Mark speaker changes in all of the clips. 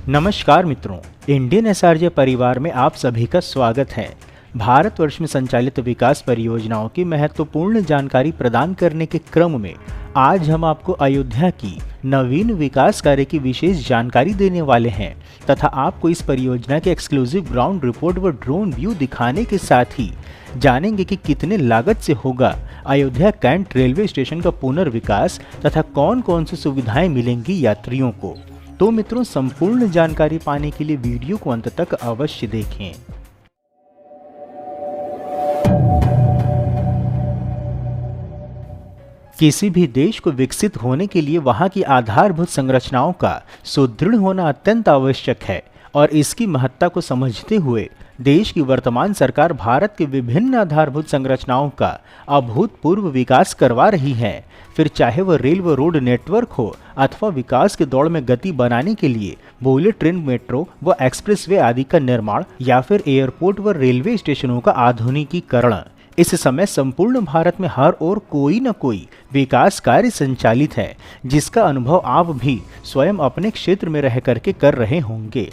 Speaker 1: नमस्कार मित्रों, Indian SRJ परिवार में आप सभी का स्वागत है। भारतवर्ष में संचालित विकास परियोजनाओं की महत्वपूर्ण जानकारी प्रदान करने के क्रम में आज हम आपको अयोध्या की नवीन विकास कार्य की विशेष जानकारी देने वाले हैं तथा आपको इस परियोजना के एक्सक्लूसिव ग्राउंड रिपोर्ट व ड्रोन व्यू दिखाने के साथ ही जानेंगे कि कितने लागत से होगा अयोध्या कैंट रेलवे स्टेशन का पुनर्विकास तथा कौन कौन सी सुविधाएं मिलेंगी यात्रियों को। तो मित्रों, संपूर्ण जानकारी पाने के लिए वीडियो को अंत तक अवश्य देखें। किसी भी देश को विकसित होने के लिए वहां की आधारभूत संरचनाओं का सुदृढ़ होना अत्यंत आवश्यक है और इसकी महत्ता को समझते हुए देश की वर्तमान सरकार भारत के विभिन्न आधारभूत संरचनाओं का अभूतपूर्व विकास करवा रही है। फिर चाहे वह रेल व रोड नेटवर्क हो अथवा विकास के दौड़ में गति बनाने के लिए बुलेट ट्रेन, मेट्रो व एक्सप्रेसवे आदि का निर्माण या फिर एयरपोर्ट व रेलवे स्टेशनों का आधुनिकीकरण। इस समय संपूर्ण भारत में हर ओर कोई न कोई विकास कार्य संचालित है जिसका अनुभव आप भी स्वयं अपने क्षेत्र में रह करके कर रहे होंगे।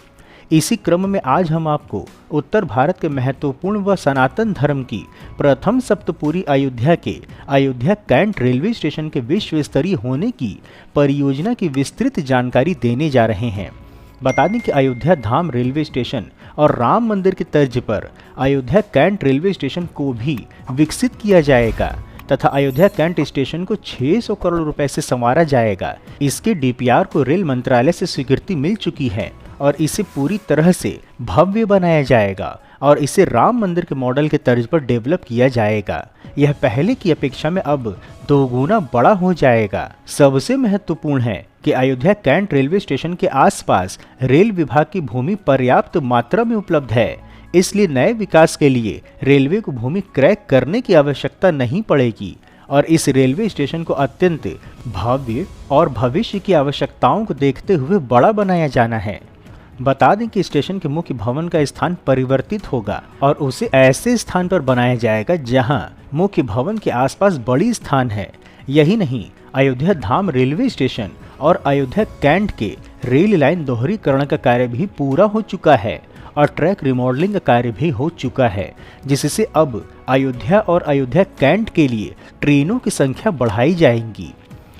Speaker 1: इसी क्रम में आज हम आपको उत्तर भारत के महत्वपूर्ण व सनातन धर्म की प्रथम सप्तपुरी अयोध्या के अयोध्या कैंट रेलवे स्टेशन के विश्व स्तरीय होने की परियोजना की विस्तृत जानकारी देने जा रहे हैं। बता दें कि अयोध्या धाम रेलवे स्टेशन और राम मंदिर की तर्ज पर अयोध्या कैंट रेलवे स्टेशन को भी विकसित किया जाएगा तथा अयोध्या कैंट स्टेशन को 600 करोड़ रुपए से संवारा जाएगा। इसके डीपीआर को रेल मंत्रालय से स्वीकृति मिल चुकी है और इसे पूरी तरह से भव्य बनाया जाएगा और इसे राम मंदिर के मॉडल के तर्ज पर डेवलप किया जाएगा। यह पहले की अपेक्षा में अब 2 गुना बड़ा हो जाएगा। सबसे महत्वपूर्ण है कि अयोध्या कैंट रेलवे स्टेशन के आसपास रेल विभाग की भूमि पर्याप्त मात्रा में उपलब्ध है, इसलिए नए विकास के लिए रेलवे को भूमि क्रय करने की आवश्यकता नहीं पड़ेगी और इस रेलवे स्टेशन को अत्यंत भव्य और भविष्य की आवश्यकताओं को देखते हुए बड़ा बनाया जाना है। बता दें कि स्टेशन के मुख्य भवन का स्थान परिवर्तित होगा और उसे ऐसे स्थान पर बनाया जाएगा जहां मुख्य भवन के आसपास बड़ी स्थान है। यही नहीं, अयोध्या धाम रेलवे स्टेशन और अयोध्या कैंट के रेल लाइन दोहरीकरण का कार्य भी पूरा हो चुका है और ट्रैक रिमॉडलिंग का कार्य भी हो चुका है, जिससे अब अयोध्या और अयोध्या कैंट के लिए ट्रेनों की संख्या बढ़ाई जाएगी।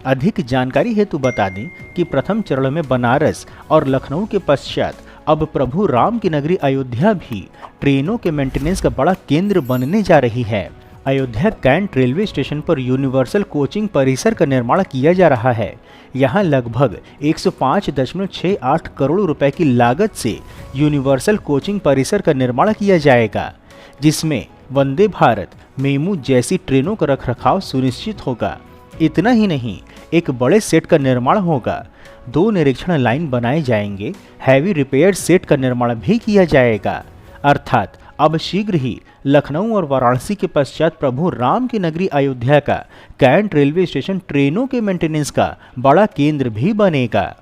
Speaker 1: अधिक जानकारी हेतु बता दें कि प्रथम चरण में बनारस और लखनऊ के पश्चात अब प्रभु राम की नगरी अयोध्या भी ट्रेनों के मेंटेनेंस का बड़ा केंद्र बनने जा रही है। अयोध्या कैंट रेलवे स्टेशन पर यूनिवर्सल कोचिंग परिसर का निर्माण किया जा रहा है। यहाँ लगभग 105.68 करोड़ रुपए की लागत से यूनिवर्सल कोचिंग परिसर का निर्माण किया जाएगा, जिसमें वंदे भारत, मेमू जैसी ट्रेनों का रखरखाव सुनिश्चित होगा। इतना ही नहीं, एक बड़े सेट का निर्माण होगा, 2 निरीक्षण लाइन बनाए जाएंगे, हैवी रिपेयर सेट का निर्माण भी किया जाएगा। अर्थात अब शीघ्र ही लखनऊ और वाराणसी के पश्चात प्रभु राम की नगरी अयोध्या का कैंट रेलवे स्टेशन ट्रेनों के मेंटेनेंस का बड़ा केंद्र भी बनेगा।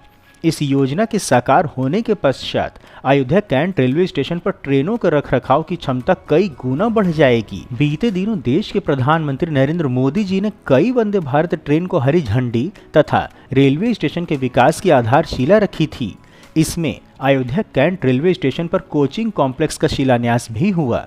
Speaker 1: इस योजना के साकार होने के पश्चात अयोध्या कैंट रेलवे स्टेशन पर ट्रेनों के रखरखाव की क्षमता कई गुना बढ़ जाएगी। बीते दिनों देश के प्रधानमंत्री नरेंद्र मोदी जी ने कई वंदे भारत ट्रेन को हरी झंडी तथा रेलवे स्टेशन के विकास की आधारशिला रखी थी। इसमें अयोध्या कैंट रेलवे स्टेशन पर कोचिंग कॉम्प्लेक्स का शिलान्यास भी हुआ।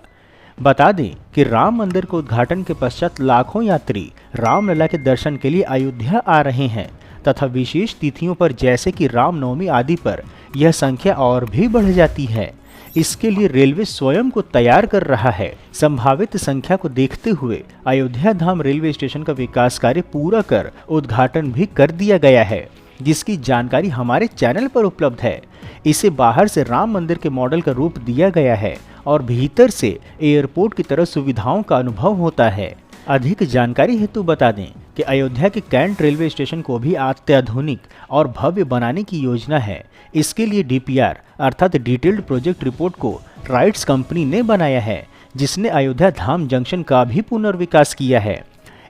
Speaker 1: बता दें कि राम मंदिर के उद्घाटन के पश्चात लाखों यात्री रामलला के दर्शन के लिए अयोध्या आ रहे हैं तथा विशेष तिथियों पर जैसे कि रामनवमी आदि पर यह संख्या और भी बढ़ जाती है। इसके लिए रेलवे स्वयं को तैयार कर रहा है। संभावित संख्या को देखते हुए अयोध्या धाम रेलवे स्टेशन का विकास कार्य पूरा कर उद्घाटन भी कर दिया गया है, जिसकी जानकारी हमारे चैनल पर उपलब्ध है। इसे बाहर से राम मंदिर के मॉडल का रूप दिया गया है और भीतर से एयरपोर्ट की तरह सुविधाओं का अनुभव होता है। अधिक जानकारी हेतु बता दें कि अयोध्या के कैंट रेलवे स्टेशन को भी अत्याधुनिक और भव्य बनाने की योजना है। इसके लिए डीपीआर अर्थात डिटेल्ड प्रोजेक्ट रिपोर्ट को राइट्स कंपनी ने बनाया है, जिसने अयोध्या धाम जंक्शन का भी पुनर्विकास किया है।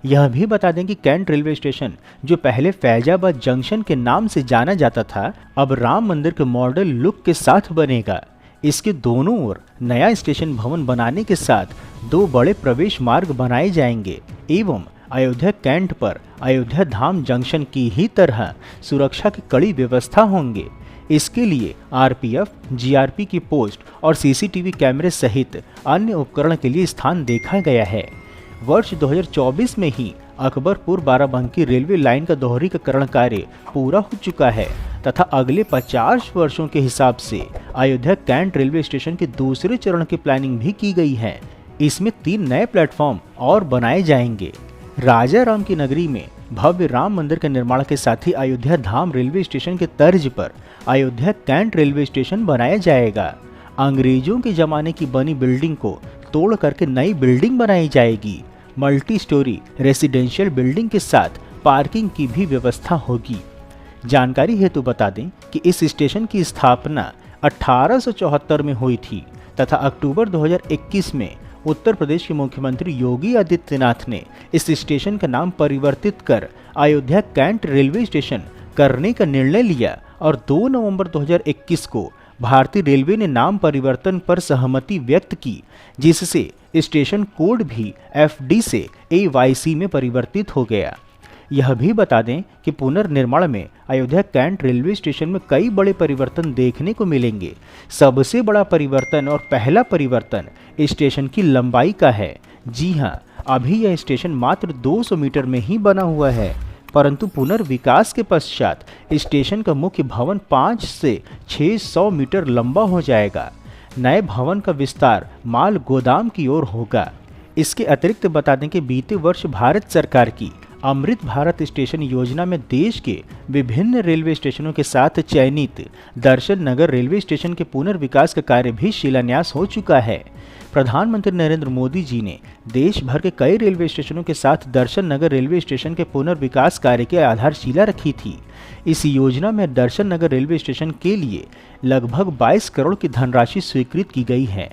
Speaker 1: यह भी बता दें कि कैंट रेलवे स्टेशन, जो पहले फैजाबाद जंक्शन के नाम से जाना जाता था, अब राम मंदिर के मॉडल लुक के साथ बनेगा। इसके दोनों ओर नया स्टेशन भवन बनाने के साथ 2 बड़े प्रवेश मार्ग बनाए जाएंगे एवं अयोध्या कैंट पर अयोध्या धाम जंक्शन की ही तरह सुरक्षा की कड़ी व्यवस्था होंगे। इसके लिए आरपीएफ, जीआरपी की पोस्ट और सीसीटीवी कैमरे सहित अन्य उपकरण के लिए स्थान देखा गया है। वर्ष 2024 में ही अकबरपुर बाराबंकी रेलवे लाइन का दोहरीकरण कार्य पूरा हो चुका है तथा अगले 50 वर्षों के हिसाब से अयोध्या कैंट रेलवे स्टेशन के दूसरे चरण की प्लानिंग भी की गई है। इसमें 3 नए प्लेटफॉर्म और बनाए जाएंगे। राजा राम की नगरी में भव्य राम मंदिर के निर्माण के साथ ही अयोध्या धाम रेलवे स्टेशन के तर्ज पर अयोध्या कैंट रेलवे स्टेशन बनाया जाएगा। अंग्रेजों के जमाने की बनी बिल्डिंग को तोड़ करके नई बिल्डिंग बनाई जाएगी। मल्टी स्टोरी रेसिडेंशियल बिल्डिंग के साथ पार्किंग की भी व्यवस्था होगी। जानकारी हेतु बता दें कि इस स्टेशन की स्थापना 1874 में हुई थी तथा अक्टूबर 2021 में उत्तर प्रदेश के मुख्यमंत्री योगी आदित्यनाथ ने इस स्टेशन का नाम परिवर्तित कर अयोध्या कैंट रेलवे स्टेशन करने का निर्णय लिया और 2 नवंबर 2021 को भारतीय रेलवे ने नाम परिवर्तन पर सहमति व्यक्त की, जिससे स्टेशन कोड भी FD से AYC में परिवर्तित हो गया। यह भी बता दें कि पुनर्निर्माण में अयोध्या कैंट रेलवे स्टेशन में कई बड़े परिवर्तन देखने को मिलेंगे। सबसे बड़ा परिवर्तन और पहला परिवर्तन स्टेशन की लंबाई का है। जी हां, अभी यह स्टेशन मात्र 200 मीटर में ही बना हुआ है, परंतु पुनर्विकास के पश्चात स्टेशन का मुख्य भवन 5 से 600 मीटर लंबा हो जाएगा। नए भवन का विस्तार माल गोदाम की ओर होगा। इसके अतिरिक्त बता दें कि बीते वर्ष भारत सरकार की अमृत भारत स्टेशन योजना में देश के विभिन्न रेलवे स्टेशनों के साथ चयनित दर्शन नगर रेलवे स्टेशन के पुनर्विकास का कार्य भी शिलान्यास हो चुका है। प्रधानमंत्री नरेंद्र मोदी जी ने देश भर के कई रेलवे स्टेशनों के साथ दर्शन नगर रेलवे स्टेशन के पुनर्विकास कार्य की आधारशिला रखी थी। इस योजना में दर्शन नगर रेलवे स्टेशन के लिए लगभग 22 करोड़ की धनराशि स्वीकृत की गई है।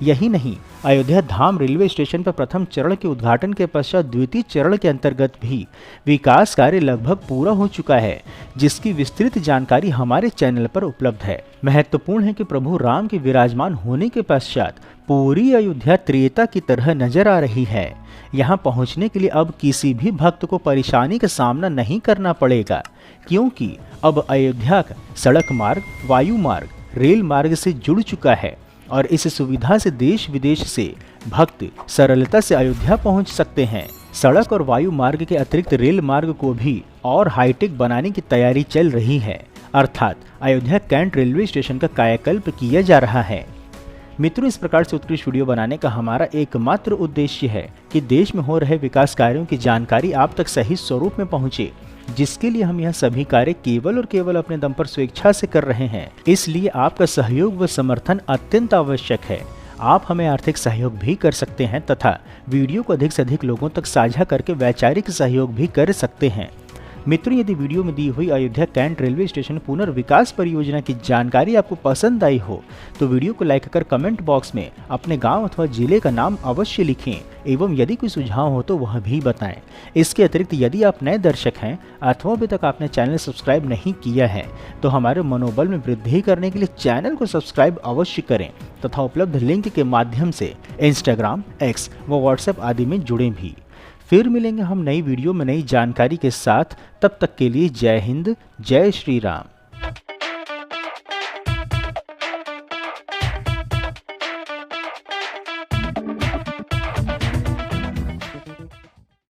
Speaker 1: यही नहीं, अयोध्या धाम रेलवे स्टेशन पर प्रथम चरण के उद्घाटन के पश्चात द्वितीय चरण के अंतर्गत भी विकास कार्य लगभग पूरा हो चुका है, जिसकी विस्तृत जानकारी हमारे चैनल पर उपलब्ध है। महत्वपूर्ण है कि प्रभु राम के विराजमान होने के पश्चात पूरी अयोध्या त्रेता की तरह नजर आ रही है। यहाँ पहुँचने के लिए अब किसी भी भक्त को परेशानी का सामना नहीं करना पड़ेगा, क्योंकि अब अयोध्या का सड़क मार्ग, वायु मार्ग, रेल मार्ग से जुड़ चुका है और इस सुविधा से देश विदेश से भक्त सरलता से अयोध्या पहुंच सकते हैं। सड़क और वायु मार्ग के अतिरिक्त रेल मार्ग को भी और हाईटेक बनाने की तैयारी चल रही है, अर्थात अयोध्या कैंट रेलवे स्टेशन का कायाकल्प किया जा रहा है। मित्रों, इस प्रकार से उत्कृष्ट वीडियो बनाने का हमारा एकमात्र उद्देश्य है कि देश में हो रहे विकास कार्यों की जानकारी आप तक सही स्वरूप में पहुंचे, जिसके लिए हम यह सभी कार्य केवल और केवल अपने दम पर स्वेच्छा से कर रहे हैं। इसलिए आपका सहयोग व समर्थन अत्यंत आवश्यक है। आप हमें आर्थिक सहयोग भी कर सकते हैं तथा वीडियो को अधिक से अधिक लोगों तक साझा करके वैचारिक सहयोग भी कर सकते हैं। मित्रों, यदि वीडियो में दी हुई अयोध्या कैंट रेलवे स्टेशन पुनर्विकास परियोजना की जानकारी आपको पसंद आई हो तो वीडियो को लाइक कर कमेंट बॉक्स में अपने गांव अथवा जिले का नाम अवश्य लिखें एवं यदि कोई सुझाव हो तो वह भी बताएं। इसके अतिरिक्त यदि आप नए दर्शक हैं अथवा अभी तक आपने चैनल सब्सक्राइब नहीं किया है तो हमारे मनोबल में वृद्धि करने के लिए चैनल को सब्सक्राइब अवश्य करें तथा उपलब्ध लिंक के माध्यम से इंस्टाग्राम, X व व्हाट्सएप आदि में जुड़ें भी। फिर मिलेंगे हम नई वीडियो में नई जानकारी के साथ। तब तक के लिए जय हिंद, जय श्री राम।